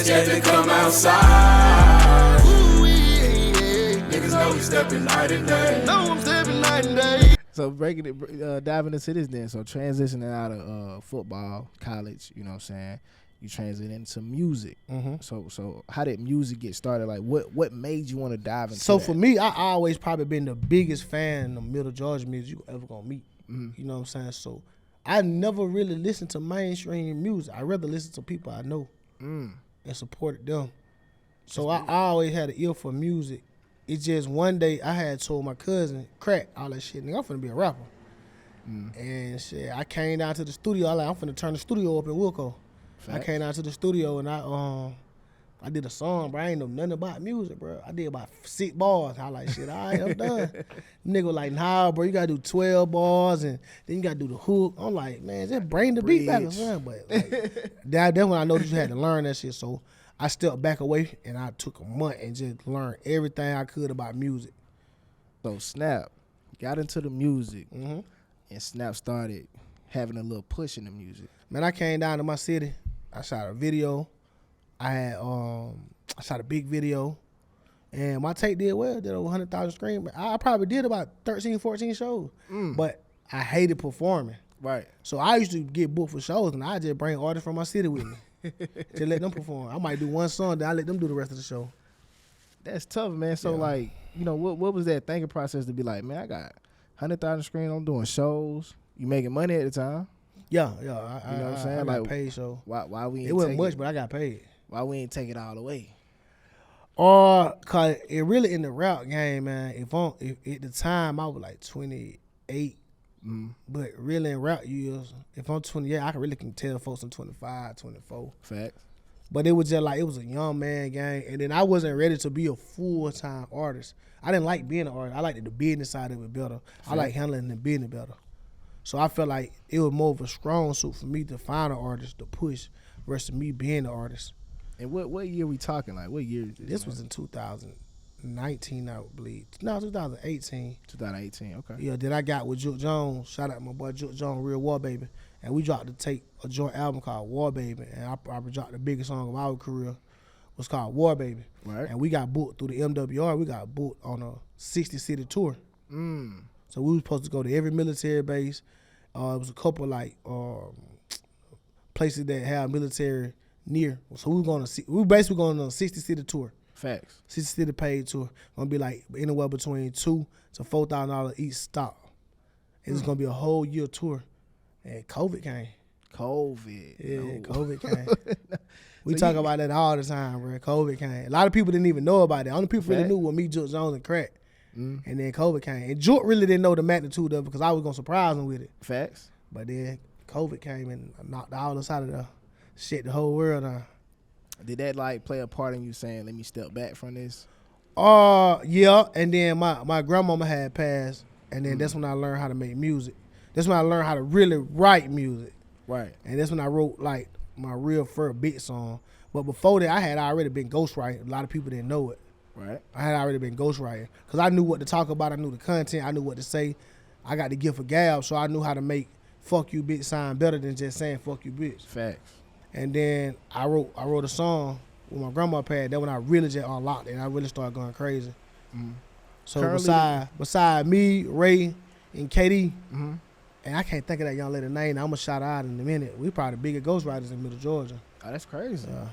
scared to come outside. Niggas know we stepping night and day. No, I'm stepping night and day. So breaking it, diving into this then. So transitioning out of football, college, you know what I'm saying? You transition into music. Mm-hmm. So how did music get started? Like what made you want to dive into So that? for me, I always probably been the biggest fan of Middle Georgia music you ever gonna meet. Mm-hmm. You know what I'm saying? So I never really listened to mainstream music. I rather listen to people I know and supported them. So I always had an ear for music. It's just one day I had told my cousin, crack, all that shit, nigga, I'm finna be a rapper. And shit, I came down to the studio. I'm finna turn the studio up in Wilco. I came down to the studio and I did a song, bro. I ain't know nothing about music, bro. I did about 6 bars. I like, shit, all right, I'm done. Nigga was like, nah, bro, you gotta do 12 bars and then you gotta do the hook. I'm like, man, just bring the beat back or something. But like, that's when I noticed you had to learn that shit. So I stepped back away and I took a month and just learned everything I could about music. So Snap got into the music Mm-hmm. and Snap started having a little push in the music. Man, I came down to my city. I shot a video. I shot a big video. And my tape did well. Did over 100,000 streams. I probably did about 13, 14 shows. But I hated performing. Right. So I used to get booked for shows and I just bring artists from my city with me. To let them perform. I might do one song, then I let them do the rest of the show. That's tough, man. So like, you know, what was that thinking process to be like, man, I got 100,000 screens, I'm doing shows. You making money at the time? Yeah. You know what I'm saying? I Like, got paid, so Why we ain't it wasn't take much, but I got paid. Why we ain't take it all away? Cause it really in the rap game, man. If at the time I was like 28, but really in rap years, if I'm 28, I can tell folks I'm 25, 24. Facts. But it was just like, it was a young man game. And then I wasn't ready to be a full-time artist. I didn't like being an artist. I liked the business side of it better. I like handling the business better. So I felt like it was more of a strong suit for me to find an artist to push versus me being an artist. And what year we talking? Like, what year is this? This was in 2019, I believe. No, 2018. 2018, okay. Yeah, then I got with Juke Jones. Shout out my boy Juke Jones, Real War Baby. And we dropped a joint album called War Baby. And I dropped the biggest song of our career. Was called War Baby. Right. And we got booked through the MWR. We got booked on a 60-city tour. So we were supposed to go to every military base. It was a couple like places that have military near. So we were basically going on a 60-city tour. Facts. 60-city paid tour. Gonna be like anywhere between $2,000 to $4,000 each stop. It's gonna be a whole year tour. And COVID came. COVID came. We talk about that all the time, bro. COVID came. A lot of people didn't even know about it. Only people really knew were me, Juke Jones, and Crack. And then COVID came. And Juke really didn't know the magnitude of it because I was going to surprise him with it. Facts. But then COVID came and knocked all us out of the shit, the whole world down. Did that like play a part in you saying, let me step back from this? Yeah. And then my grandmama had passed. And then that's when I learned how to make music. That's when I learned how to really write music. Right. And that's when I wrote like my real first big song. But before that, I had already been ghostwriting. A lot of people didn't know it. Right. I had already been ghostwriting because I knew what to talk about. I knew the content. I knew what to say. I got the gift of gab, so I knew how to make "fuck you, bitch" sound better than just saying "fuck you, bitch." Facts. And then I wrote a song with my grandma pad. That when I really just unlocked it, and I really started going crazy. So beside me, Ray, and KD, and I can't think of that young lady name. I'm gonna shout her out in a minute. We probably the biggest ghostwriters in Middle Georgia. Oh, that's crazy. Yeah.